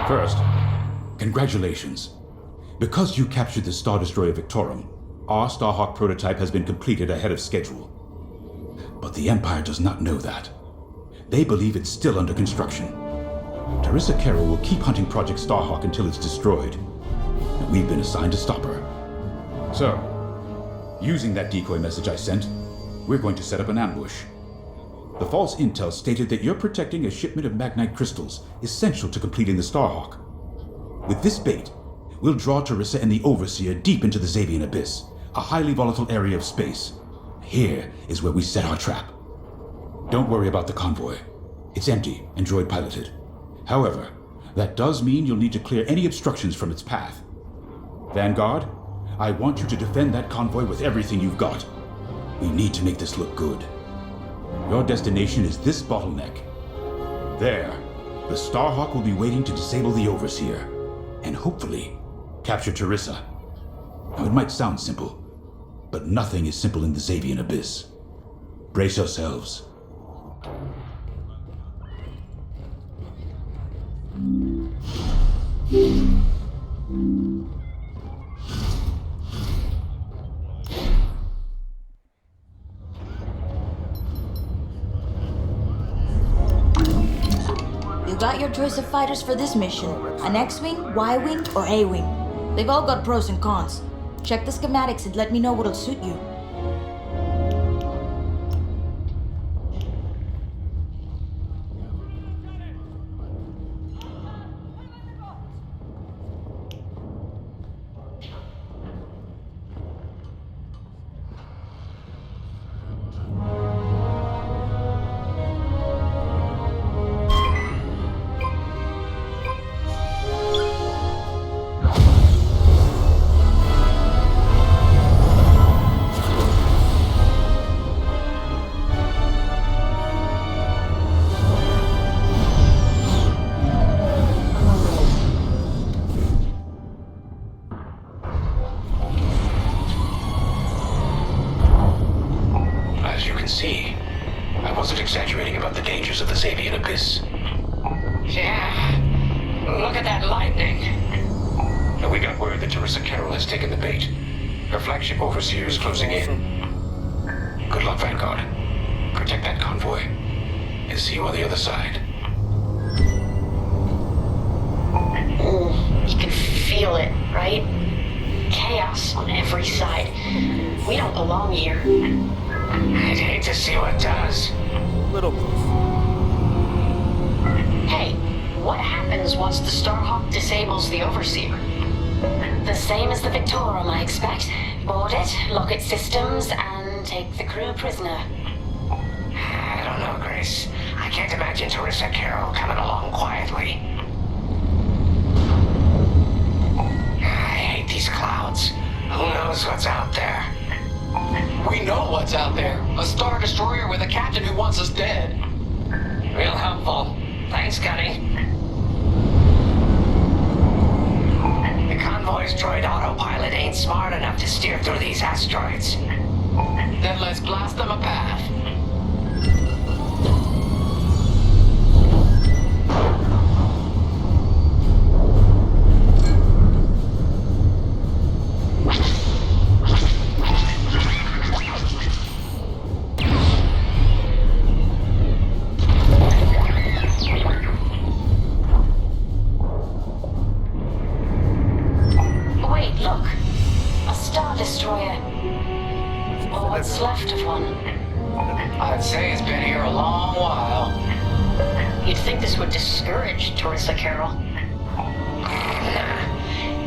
First, congratulations. Because you captured the Star Destroyer Victorum, our Starhawk prototype has been completed ahead of schedule. But the Empire does not know that. They believe it's still under construction. Teresa Carroll will keep hunting Project Starhawk until it's destroyed, and we've been assigned to stop her. So, using that decoy message I sent, we're going to set up an ambush. The false intel stated that you're protecting a shipment of Magnite crystals essential to completing the Starhawk. With this bait, we'll draw Teresa and the Overseer deep into the Xavian Abyss, a highly volatile area of space. Here is where we set our trap. Don't worry about the convoy. It's empty and droid piloted. However, that does mean you'll need to clear any obstructions from its path. Vanguard, I want you to defend that convoy with everything you've got. We need to make this look good. Your destination is this bottleneck. There, the Starhawk will be waiting to disable the Overseer, and hopefully, capture Teresa. Now, it might sound simple, but nothing is simple in the Xavian Abyss. Brace yourselves. You got your choice of fighters for this mission. An X-Wing, Y-Wing, or A-Wing. They've all got pros and cons. Check the schematics and let me know what'll suit you. See, I wasn't exaggerating about the dangers of the Xavian Abyss. Yeah, look at that lightning. And we got word that Teresa Carroll has taken the bait. Her flagship Overseer is closing in. Good luck, Vanguard. Protect that convoy. And see you on the other side. You can feel it, right? Chaos on every side. We don't belong here. I'd hate to see what does. Little close. Hey, what happens once the Starhawk disables the Overseer? The same as the Victorum, I expect. Board it, lock its systems, and take the crew prisoner. I don't know, Grace. I can't imagine Teresa Carroll coming along quietly. I hate these clouds. Who knows what's out there? We know what's out there. A Star Destroyer with a captain who wants us dead. Real helpful. Thanks, Gunny. The convoy's droid autopilot ain't smart enough to steer through these asteroids. Then let's blast them a path. What's left of one? I'd say it's been here a long while. You'd think this would discourage Teresa Carroll.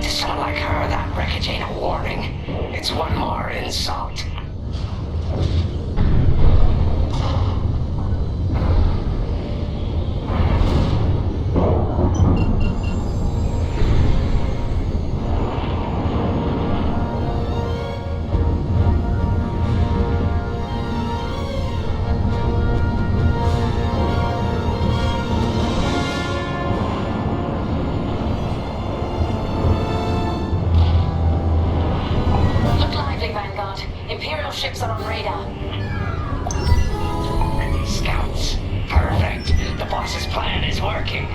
To someone like her, that wreckage ain't a warning. It's one more insult. Ships are on radar. Scouts. Perfect. The boss's plan is working.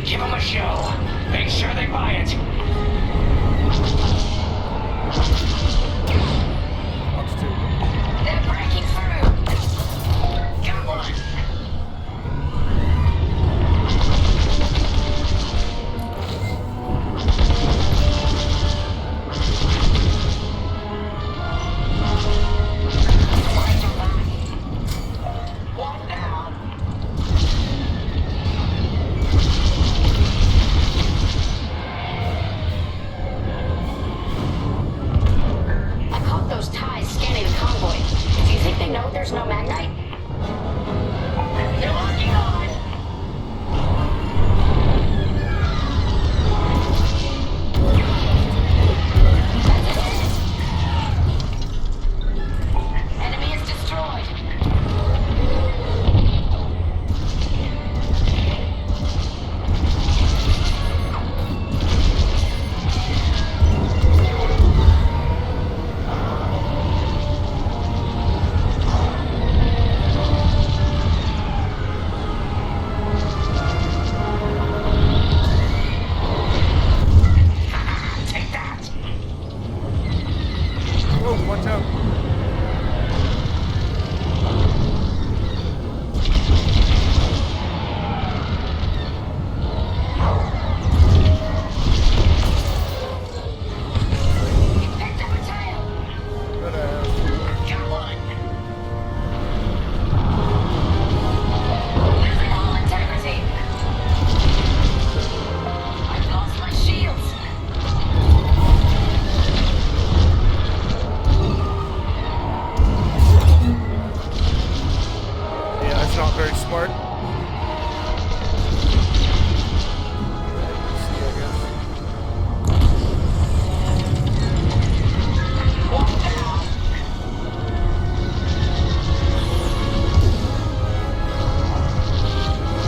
You Give them a show. Make sure they buy it. Box 2. They're breaking through. Got one. One down. I caught those ties scanning the convoy. Do you think they know there's no magnite? They're locking on. Enemy is destroyed. Take that. Oh, watch out. Picked up a tail. But, Got one. Losing all integrity. I've lost my shields. yeah, that's not very smart. See, I guess. One down.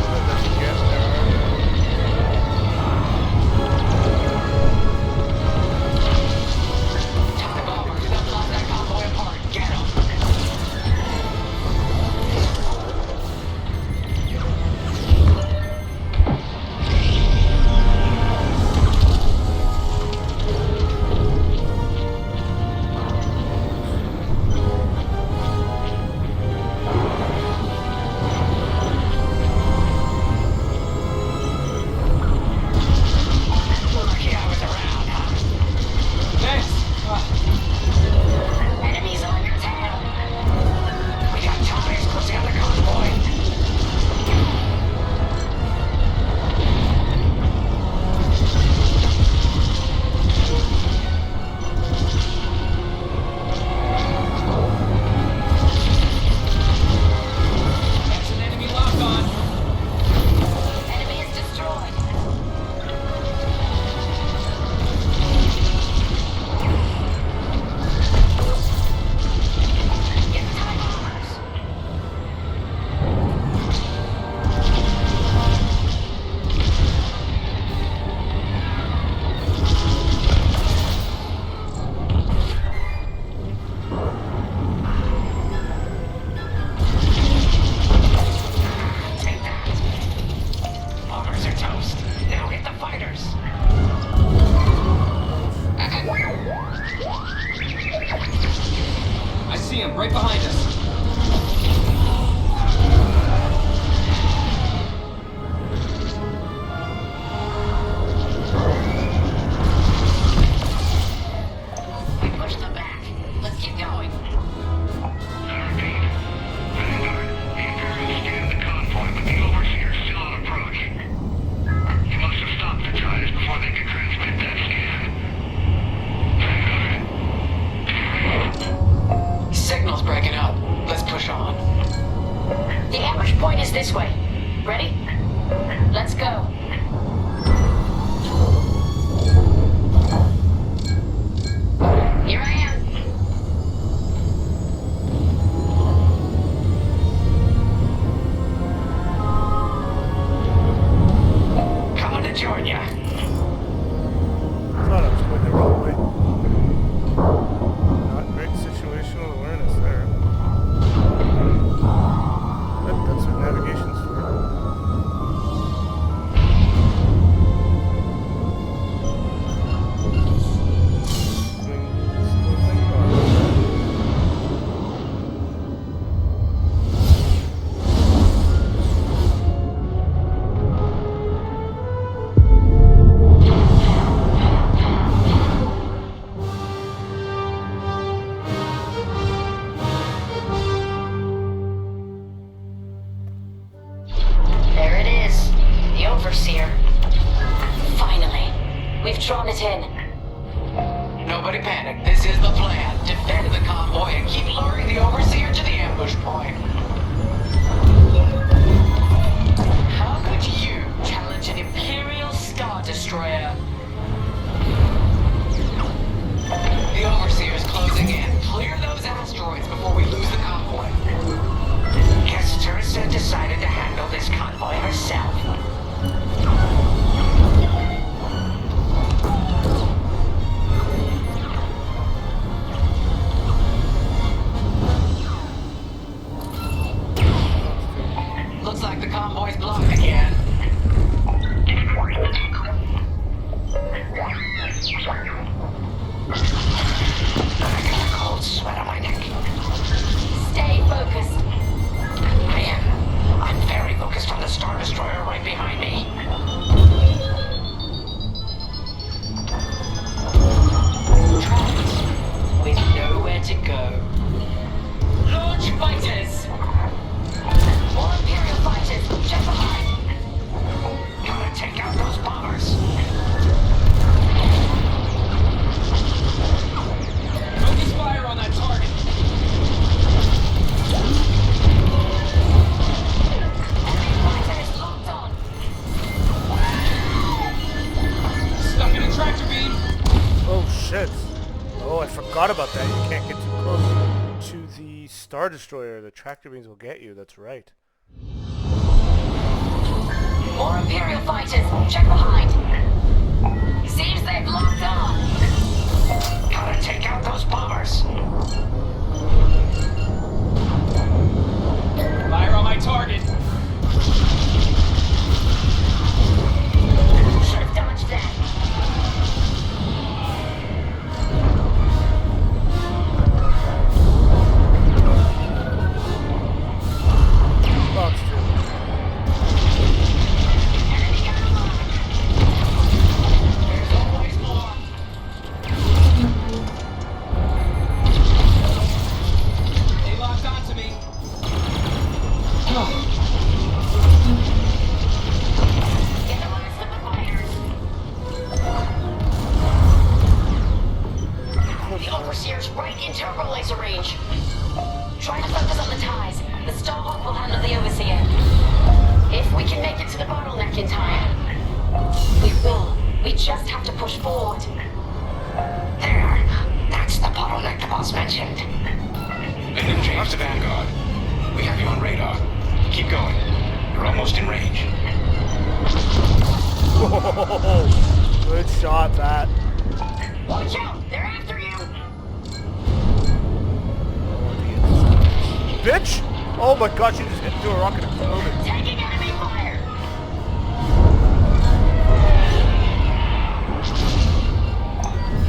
That doesn't get there. Top the bomber. They'll blow that convoy apart. Get 'em. Lucky I was around, huh? Thanks. Enemies on your tail. We got ties closing on the convoy. That's an enemy lock on. Enemy is destroyed. Get the tie bombers. Take that. Bombers are toast. Now hit the fighters. I see him right behind us. We push them back. Let's keep going. Signal's breaking up. Let's push on. The ambush point is this way. Ready? Let's go. Here I am. Coming to join ya. Thought I was going the wrong way. Not great situational awareness there. But that's what navigation's for. overseer. Finally, we've drawn it in. Nobody panic. This is the plan. Defend the convoy and keep luring the overseer to the ambush point. How could you challenge an Imperial Star Destroyer? The overseer is closing in. Clear those asteroids before we lose the convoy. Guess Teresa decided to handle this convoy herself. Looks like the convoy's blocked again. I got a cold sweat on my neck. Stay focused. I'm very focused on the Star Destroyer right behind me. Trapped with nowhere to go. Launch fighters! More Imperial fighters, check behind! Gotta take out those bombers. Focus fire on that target. Enemy fighters locked on! Stuck in a tractor beam. Oh shit. Oh, I forgot about that. You can't get too close to the Star Destroyer. The tractor beams will get you. That's right. More Imperial fighters, check behind! Seems they've locked on! Gotta take out those bombers. Fire on my target. Should have dodged that. Box two. Enemy gun locked. There's always more. They locked onto me. Get the last of the fighters. The overseer's right in turbo laser range. Try to focus on the ties. The Starhawk will handle the overseer. If we can make it to the bottleneck in time. We will. We just have to push forward. There. That's the bottleneck the boss mentioned. And then change to Vanguard. We have you on radar. Keep going. You're almost in range. Oh, good shot, that. Watch out! They're after you! Bitch! Oh my gosh, you just hit through a rocket and exploded. Taking enemy fire!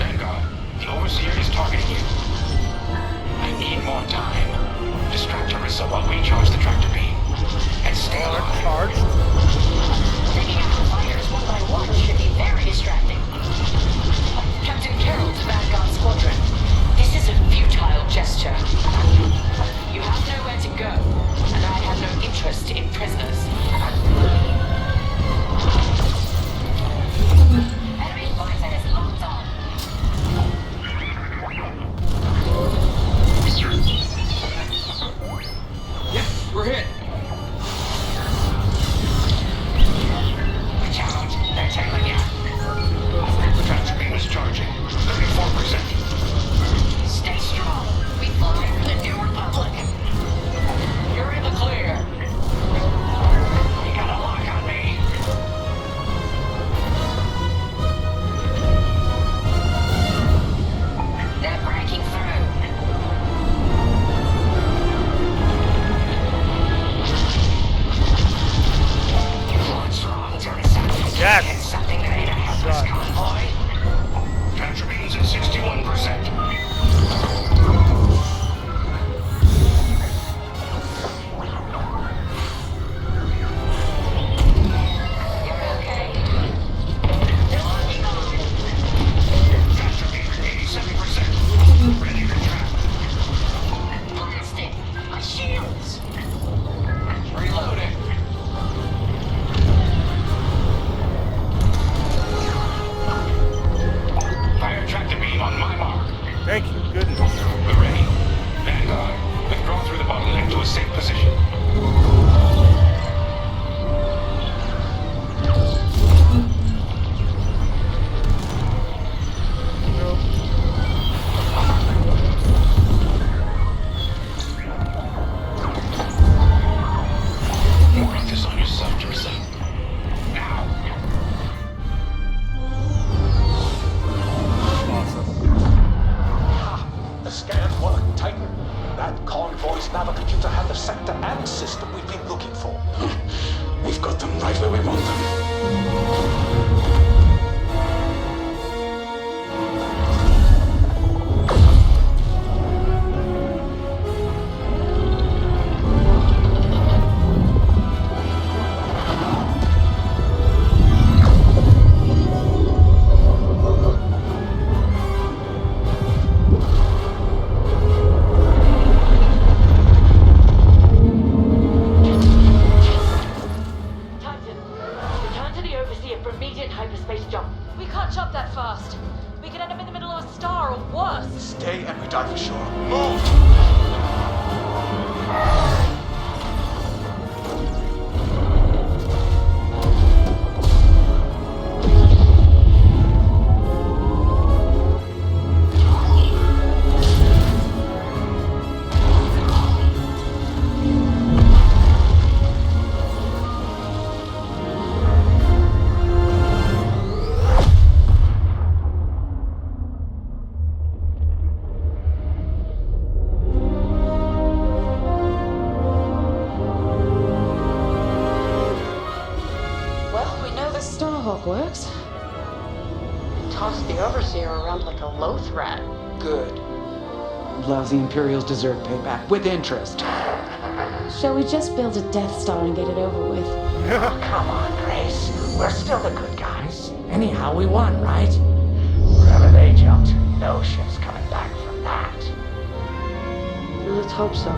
Vanguard, the Overseer is targeting you. I need more time. Distract Teresa while we charge the tractor beam. And stay alive. Charged. Taking out the fighters one by one should be very distracting. Captain Carroll to Vanguard Squadron. This is a futile gesture. You have nowhere to go, and I have no interest in prisoners. Enemy fighters locked on. Yep, we're hit. Watch out. They're tailing you. The tractor beam is charging. 34%. Stay strong. We fly for the New Republic. You're in the clear. You got a lock on me. They're breaking through. What's wrong, Teresa? Yes. Hit something that ain't a helpless Shot. convoy. Tractor beams at 61%. You're okay. They're locking on. Tractor beam at 87%. Ready to trap. Blasted. My shields. Reloading. immediate hyperspace jump. We can't jump that fast. We could end up in the middle of a star or worse. Stay and we dive for sure. Move! Well, we know the Starhawk works. Toss the Overseer around like a loath rat. Good. Lousy Imperials deserve payback with interest. Shall we just build a Death Star and get it over with? Come on, Grace. We're still the good guys. Anyhow, we won, right? Wherever they jumped, no ship's coming back from that. Let's hope so.